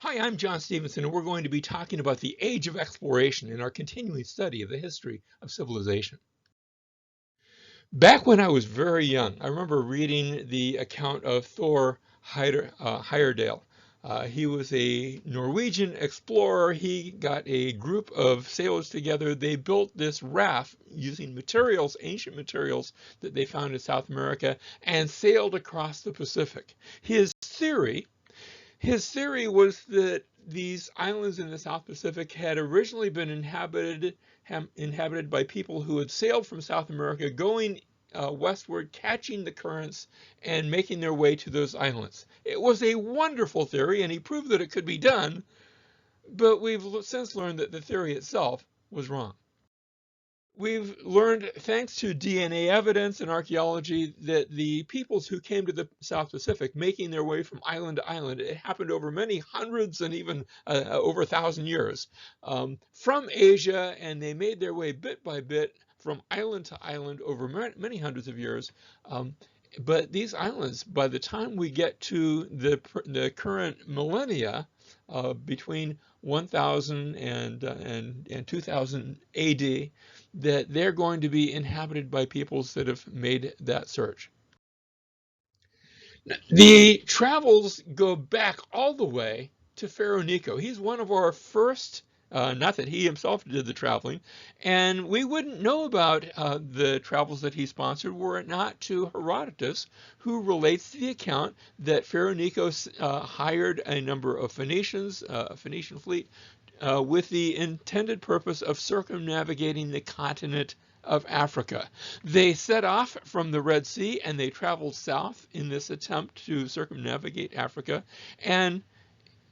Hi, I'm John Stevenson, and we're going to be talking about the age of exploration in our continuing study of the history of civilization. Back when I was very young, I remember reading the account of Thor Heyerdahl. He was a Norwegian explorer. He got a group of sailors together. They built this raft using materials, ancient materials that they found in South America, and sailed across the Pacific. His theory was that these islands in the South Pacific had originally been inhabited by people who had sailed from South America, going westward, catching the currents, and making their way to those islands. It was a wonderful theory, and he proved that it could be done, but we've since learned that the theory itself was wrong. We've learned, thanks to DNA evidence and archaeology, that the peoples who came to the South Pacific, making their way from island to island, it happened over many hundreds and even over 1,000 years from Asia, and they made their way bit by bit from island to island over many hundreds of years. But these islands, by the time we get to the current millennia, between 1000 and 2000 AD, that they're going to be inhabited by peoples that have made that search. The travels go back all the way to Pharaoh Necho. He's one of our first, not that he himself did the traveling, and we wouldn't know about the travels that he sponsored were it not to Herodotus, who relates the account that Pharaoh Necho hired a number of Phoenicians, a Phoenician fleet, with the intended purpose of circumnavigating the continent of Africa. They set off from the Red Sea and they traveled south in this attempt to circumnavigate Africa. And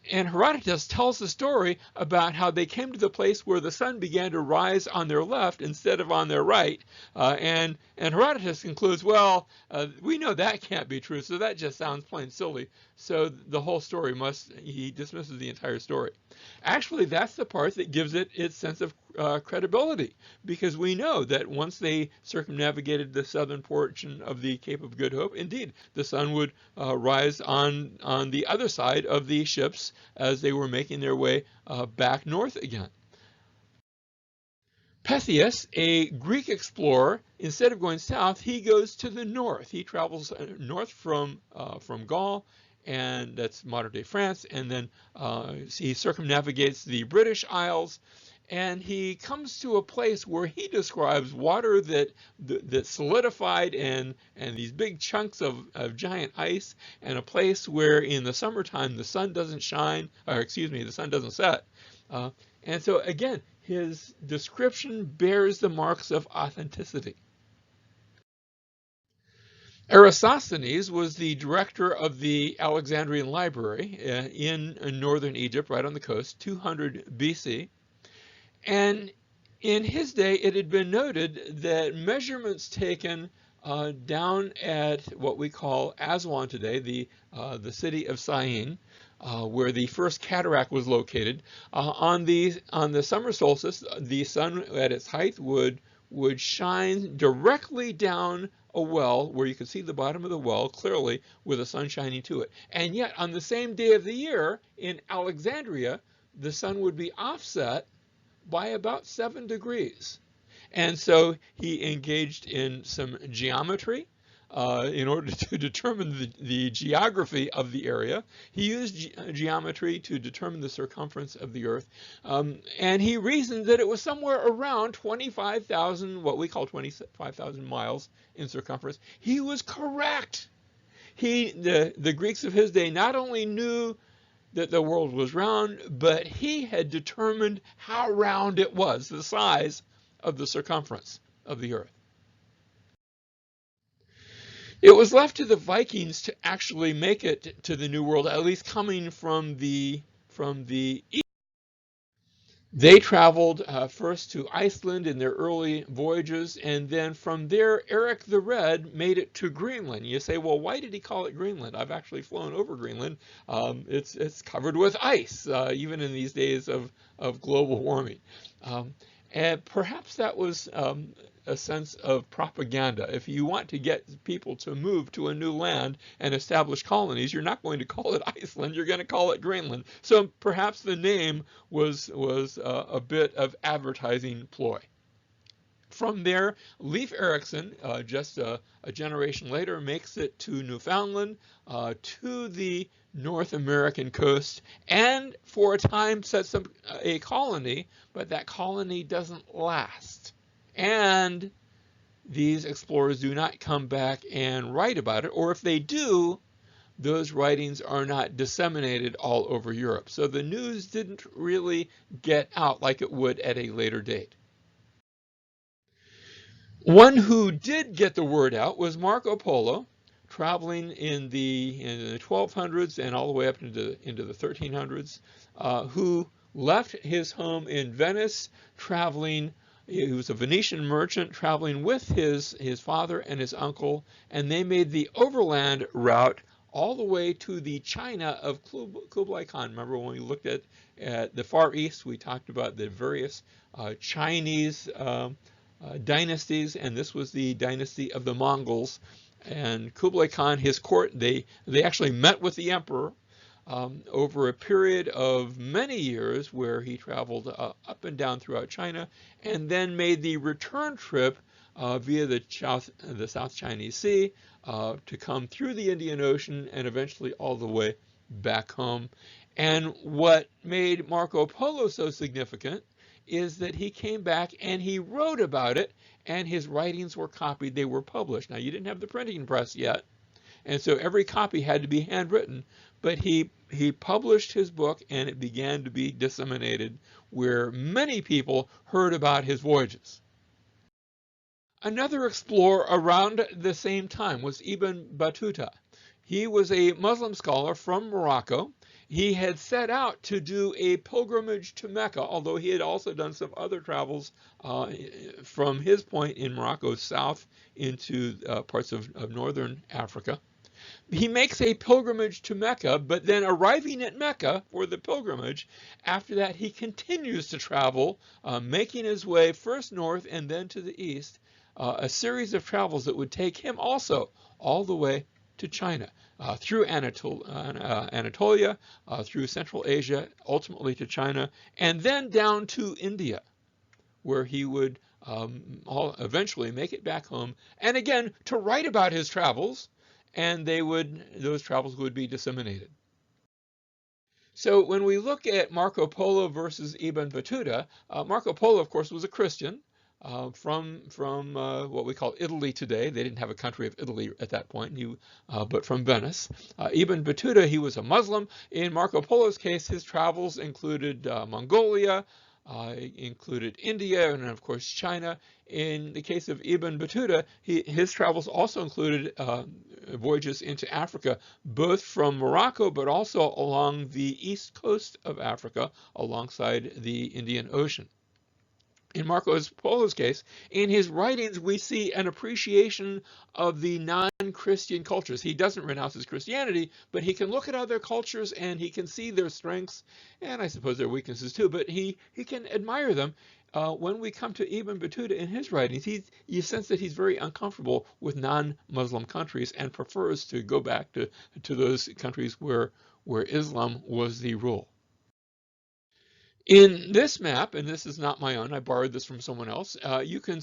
Herodotus tells the story about how they came to the place where the sun began to rise on their left instead of on their right. And Herodotus concludes, well, we know that can't be true, so that just sounds plain silly. So the whole story he dismisses the entire story. Actually, that's the part that gives it its sense of credibility, because we know that once they circumnavigated the southern portion of the Cape of Good Hope, indeed, the sun would rise on the other side of the ships as they were making their way back north again. Pytheas, a Greek explorer, instead of going south, he goes to the north. He travels north from Gaul, and that's modern-day France, and then he circumnavigates the British Isles, and he comes to a place where he describes water that solidified and these big chunks of giant ice, and a place where in the summertime the sun doesn't shine, or excuse me, the sun doesn't set. And so again, his description bears the marks of authenticity. Aristophanes was the director of the Alexandrian Library in northern Egypt, right on the coast, 200 BC. And in his day, it had been noted that measurements taken down at what we call Aswan today, the city of Syene, where the first cataract was located, on the summer solstice, the sun at its height would shine directly down a well where you could see the bottom of the well clearly with the sun shining to it. And yet on the same day of the year in Alexandria, the sun would be offset by about 7 degrees. And so he engaged in some geometry in order to determine the geography of the area. He used geometry to determine the circumference of the Earth, and he reasoned that it was somewhere around 25,000, what we call 25,000 miles in circumference. He was correct. The Greeks of his day not only knew that the world was round, but he had determined how round it was, the size of the circumference of the Earth. It was left to the Vikings to actually make it to the New World, at least coming from the east. They traveled first to Iceland in their early voyages, and then from there, Eric the Red made it to Greenland. You say, well, why did he call it Greenland? I've actually flown over Greenland. It's covered with ice, even in these days of global warming. And perhaps that was a sense of propaganda. If you want to get people to move to a new land and establish colonies, you're not going to call it Iceland, you're going to call it Greenland. So perhaps the name was a bit of advertising ploy. From there, Leif Erikson, just a generation later, makes it to Newfoundland, to the North American coast, and for a time sets up a colony, but that colony doesn't last. And these explorers do not come back and write about it, or if they do, those writings are not disseminated all over Europe. So the news didn't really get out like it would at a later date. One who did get the word out was Marco Polo, traveling in the 1200s and all the way up into the 1300s, who left his home in Venice, traveling. He was a Venetian merchant traveling with his father and his uncle, and they made the overland route all the way to the China of Kublai Khan. Remember when we looked at the Far East, we talked about the various Chinese dynasties, and this was the dynasty of the Mongols. And Kublai Khan, his court, they actually met with the emperor over a period of many years where he traveled up and down throughout China, and then made the return trip via the South Chinese Sea to come through the Indian Ocean and eventually all the way back home. And what made Marco Polo so significant is that he came back and he wrote about it, and his writings were copied, they were published. Now, you didn't have the printing press yet, and so every copy had to be handwritten, but he published his book, and it began to be disseminated where many people heard about his voyages. Another explorer around the same time was Ibn Battuta. He was a Muslim scholar from Morocco. He had set out to do a pilgrimage to Mecca, although he had also done some other travels from his point in Morocco south into parts of northern Africa. He makes a pilgrimage to Mecca, but then arriving at Mecca for the pilgrimage, after that he continues to travel, making his way first north and then to the east, a series of travels that would take him also all the way to China, through Anatolia, through Central Asia, ultimately to China, and then down to India, where he would eventually make it back home, and again to write about his travels, and those travels would be disseminated. So when we look at Marco Polo versus Ibn Battuta, Marco Polo, of course, was a Christian. From what we call Italy today. They didn't have a country of Italy at that point, but from Venice. Ibn Battuta, he was a Muslim. In Marco Polo's case, his travels included Mongolia, included India, and of course China. In the case of Ibn Battuta, his travels also included voyages into Africa, both from Morocco, but also along the east coast of Africa, alongside the Indian Ocean. In Marco Polo's case, in his writings, we see an appreciation of the non-Christian cultures. He doesn't renounce his Christianity, but he can look at other cultures and he can see their strengths, and I suppose their weaknesses too, but he can admire them. When we come to Ibn Battuta in his writings, you sense that he's very uncomfortable with non-Muslim countries and prefers to go back to those countries where Islam was the rule. In this map, and this is not my own, I borrowed this from someone else, you can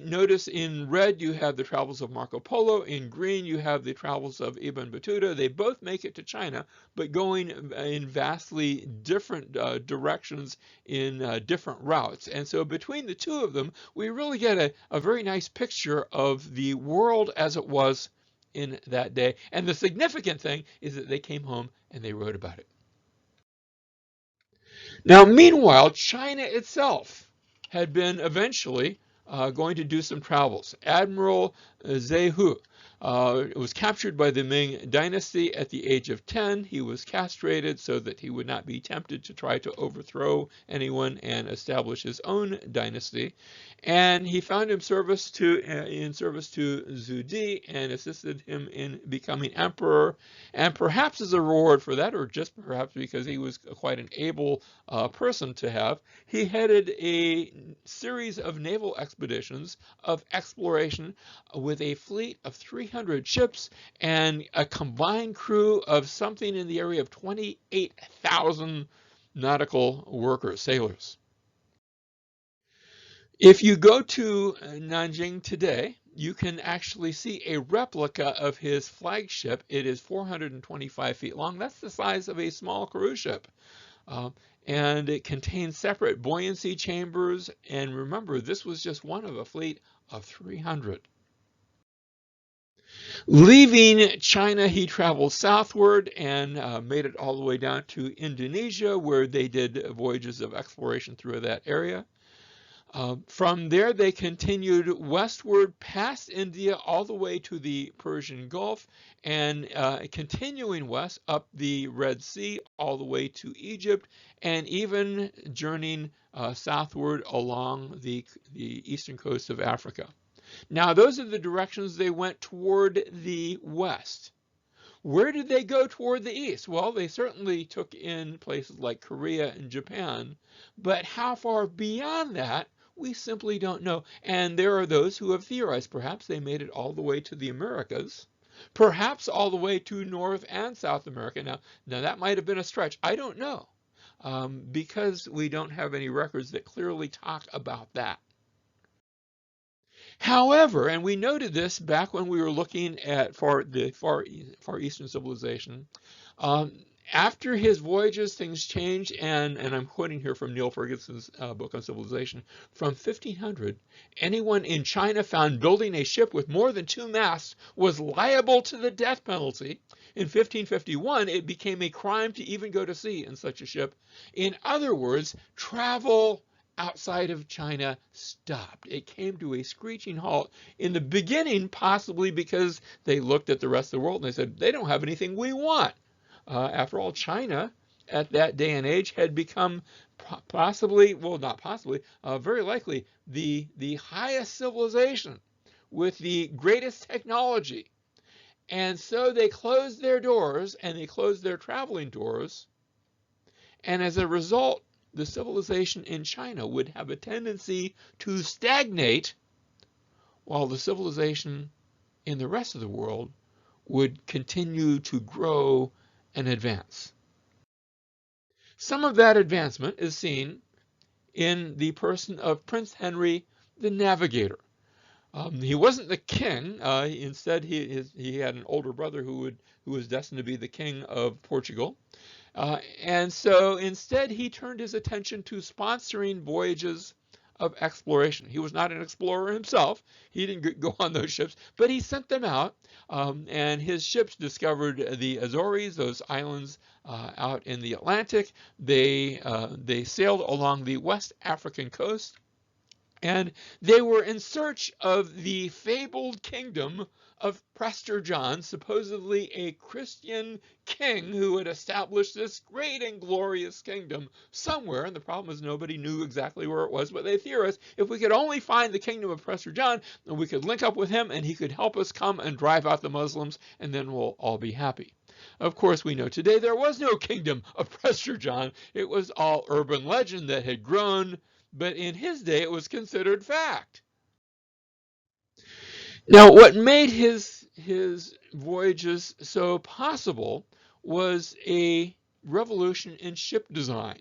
notice in red you have the travels of Marco Polo, in green you have the travels of Ibn Battuta. They both make it to China, but going in vastly different directions in different routes. And so between the two of them, we really get a very nice picture of the world as it was in that day. And the significant thing is that they came home and they wrote about it. Now, meanwhile, China itself had been eventually going to do some travels. Admiral Jose was captured by the Ming Dynasty at the age of 10. He was castrated so that he would not be tempted to try to overthrow anyone and establish his own dynasty. And he found him in service to Zhu Di and assisted him in becoming emperor. And perhaps as a reward for that, or just perhaps because he was quite an able person to have, he headed a series of naval expeditions of exploration with a fleet of 300 ships and a combined crew of something in the area of 28,000 nautical workers, sailors. If you go to Nanjing today, you can actually see a replica of his flagship. It is 425 feet long. That's the size of a small cruise ship. And it contains separate buoyancy chambers. And remember, this was just one of a fleet of 300. Leaving China, he traveled southward and made it all the way down to Indonesia, where they did voyages of exploration through that area. From there, they continued westward past India all the way to the Persian Gulf and continuing west up the Red Sea all the way to Egypt and even journeying southward along the eastern coast of Africa. Now, those are the directions they went toward the west. Where did they go toward the east? Well, they certainly took in places like Korea and Japan, but how far beyond that, we simply don't know. And there are those who have theorized perhaps they made it all the way to the Americas, perhaps all the way to North and South America. Now that might have been a stretch. I don't know, because we don't have any records that clearly talk about that. However, and we noted this back when we were looking at the Far Eastern civilization, after his voyages, things changed, and I'm quoting here from Neil Ferguson's book on civilization. From 1500, anyone in China found building a ship with more than 2 masts was liable to the death penalty. In 1551, it became a crime to even go to sea in such a ship. In other words, travel outside of China stopped. It came to a screeching halt in the beginning, possibly because they looked at the rest of the world and they said, they don't have anything we want. After all, China at that day and age had become possibly, well, not possibly, very likely the highest civilization with the greatest technology. And so they closed their doors and they closed their traveling doors. And as a result, the civilization in China would have a tendency to stagnate while the civilization in the rest of the world would continue to grow and advance. Some of that advancement is seen in the person of Prince Henry the Navigator. He wasn't the king. Instead, he had an older brother who was destined to be the king of Portugal. And so instead, he turned his attention to sponsoring voyages of exploration. He was not an explorer himself. He didn't go on those ships, but he sent them out, and his ships discovered the Azores, those islands out in the Atlantic. They sailed along the West African coast, and they were in search of the fabled kingdom of Prester John, supposedly a Christian king who had established this great and glorious kingdom somewhere. And the problem is nobody knew exactly where it was, but they theorized if we could only find the kingdom of Prester John, then we could link up with him and he could help us come and drive out the Muslims, and then we'll all be happy. Of course, we know today there was no kingdom of Prester John. It was all urban legend that had grown, but in his day it was considered fact. Now, what made his voyages so possible was a revolution in ship design.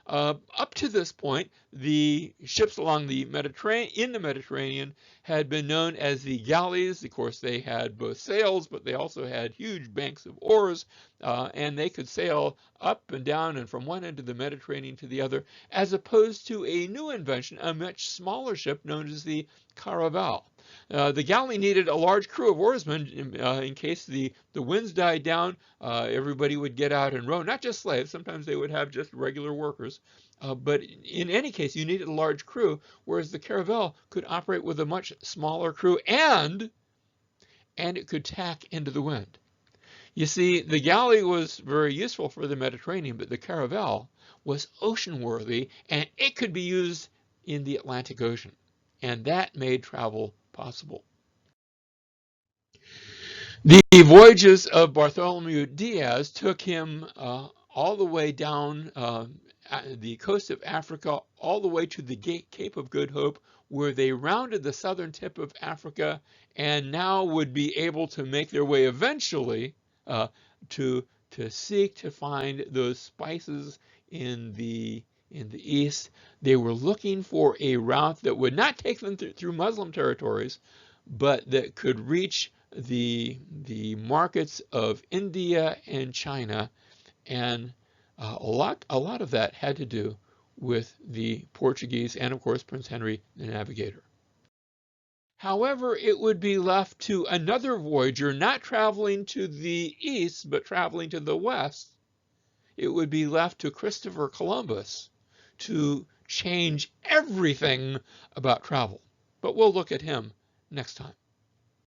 Up to this point, the ships along the Mediterranean had been known as the galleys. Of course, they had both sails, but they also had huge banks of oars. and they could sail up and down and from one end of the Mediterranean to the other, as opposed to a new invention, a much smaller ship known as the Caravel. The galley needed a large crew of oarsmen in case the winds died down. Everybody would get out and row, not just slaves. Sometimes they would have just regular workers. But in any case, you needed a large crew, whereas the Caravel could operate with a much smaller crew, and it could tack into the wind. You see, the galley was very useful for the Mediterranean, but the Caravel was ocean-worthy, and it could be used in the Atlantic Ocean, and that made travel possible. The voyages of Bartholomew Diaz took him all the way down the coast of Africa, all the way to the Cape of Good Hope, where they rounded the southern tip of Africa and now would be able to make their way eventually to seek to find those spices in the east. They were looking for a route that would not take them through Muslim territories, but that could reach the markets of India and China, and a lot of that had to do with the Portuguese and, of course, Prince Henry the Navigator. However, it would be left to another voyager, not traveling to the east, but traveling to the west. It would be left to Christopher Columbus to change everything about travel. But we'll look at him next time.